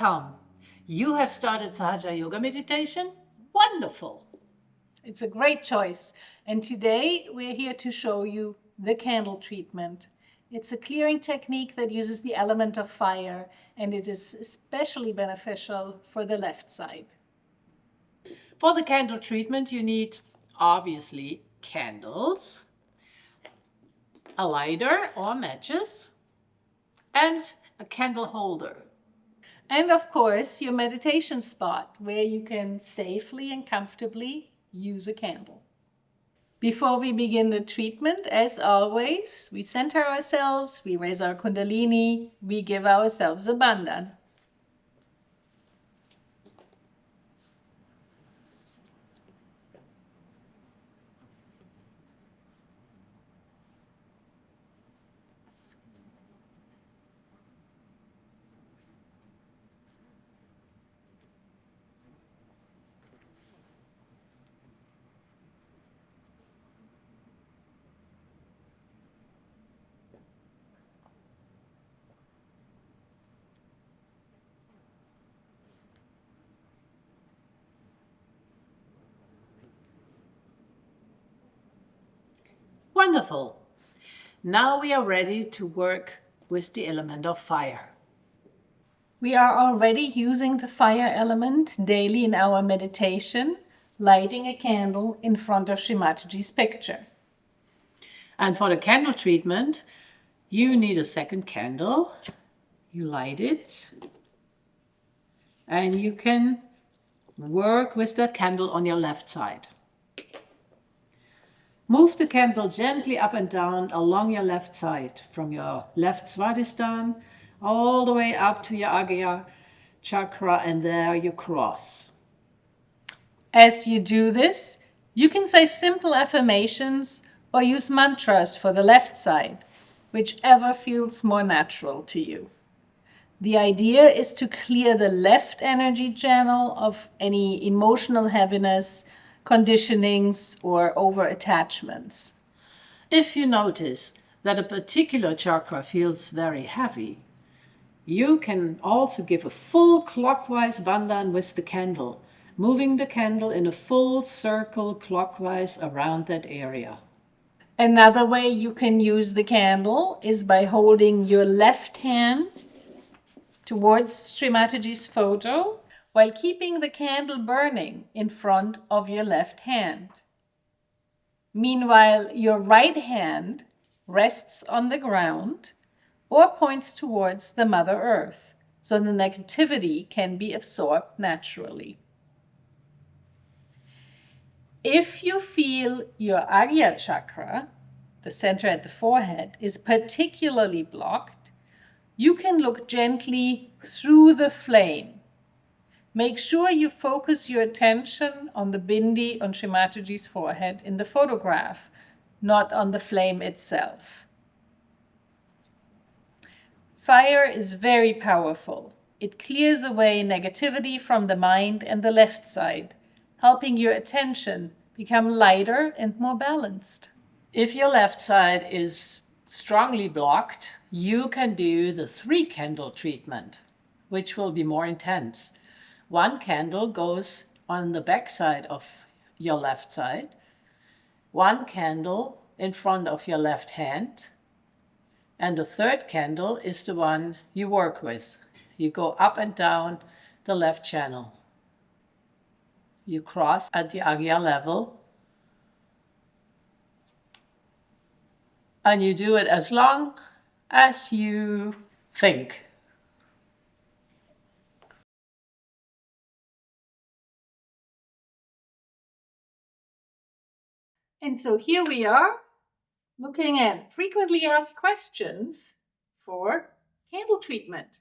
Welcome. You have started Sahaja Yoga meditation? Wonderful. It's a great choice. And today we're here to show you the candle treatment. It's a clearing technique that uses the element of fire, and it is especially beneficial for the left side. For the candle treatment, you need, obviously, candles, a lighter or matches, and a candle holder. And of course, your meditation spot where you can safely and comfortably use a candle. Before we begin the treatment, as always, we center ourselves, we raise our kundalini, we give ourselves a bandhan. Wonderful. Now we are ready to work with the element of fire. We are already using the fire element daily in our meditation, lighting a candle in front of Shri Mataji's picture. And for the candle treatment, you need a second candle. You light it, and you can work with that candle on your left side. Move the candle gently up and down along your left side, from your left Svadhisthana all the way up to your Agya chakra, and there you cross. As you do this, you can say simple affirmations or use mantras for the left side, whichever feels more natural to you. The idea is to clear the left energy channel of any emotional heaviness, conditionings, or over-attachments. If you notice that a particular chakra feels very heavy, you can also give a full clockwise bandhan with the candle, moving the candle in a full circle clockwise around that area. Another way you can use the candle is by holding your left hand towards Shri Mataji's photo while keeping the candle burning in front of your left hand. Meanwhile, your right hand rests on the ground or points towards the Mother Earth, so the negativity can be absorbed naturally. If you feel your Agya chakra, the center at the forehead, is particularly blocked, you can look gently through the flame. Make sure you focus your attention on the bindi on Shri Mataji's forehead in the photograph, not on the flame itself. Fire is very powerful. It clears away negativity from the mind and the left side, helping your attention become lighter and more balanced. If your left side is strongly blocked, you can do the 3-candle treatment, which will be more intense. 1 candle goes on the back side of your left side, 1 candle in front of your left hand, and the 3rd candle is the one you work with. You go up and down the left channel. You cross at the Agya level, and you do it as long as you think. And so here we are, looking at frequently asked questions for candle treatment.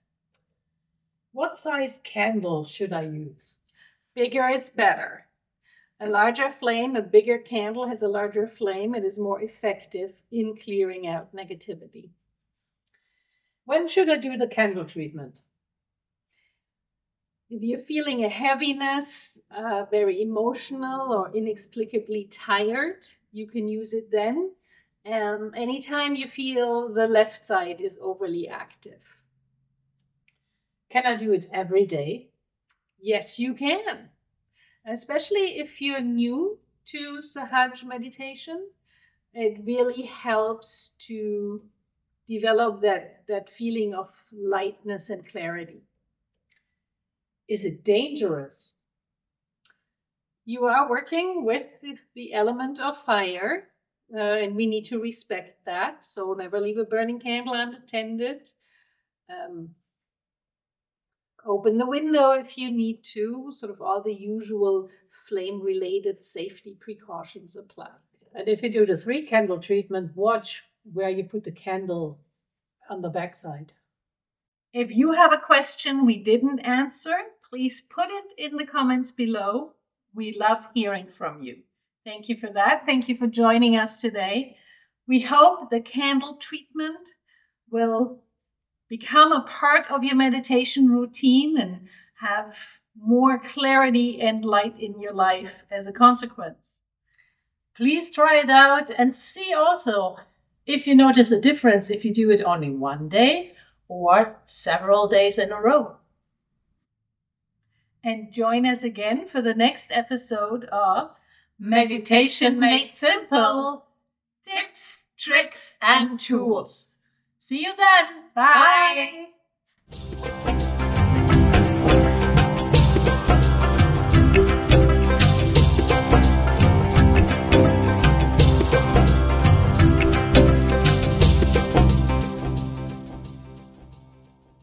What size candle should I use? Bigger is better. A larger flame, a bigger candle has a larger flame. It is more effective in clearing out negativity. When should I do the candle treatment? If you're feeling a heaviness, very emotional or inexplicably tired, you can use it then. Anytime you feel the left side is overly active. Can I do it every day? Yes, you can. Especially if you're new to Sahaj meditation, it really helps to develop that feeling of lightness and clarity. Is it dangerous? You are working with the element of fire, and we need to respect that. So never leave a burning candle unattended. Open the window if you need to. Sort of all the usual flame-related safety precautions apply. And if you do the 3-candle treatment, watch where you put the candle on the backside. If you have a question we didn't answer, please put it in the comments below. We love hearing from you. Thank you for that. Thank you for joining us today. We hope the candle treatment will become a part of your meditation routine and have more clarity and light in your life as a consequence. Please try it out and see also if you notice a difference if you do it only one day or several days in a row. And join us again for the next episode of Meditation Made Simple. Tips, tricks, and tools. See you then. Bye.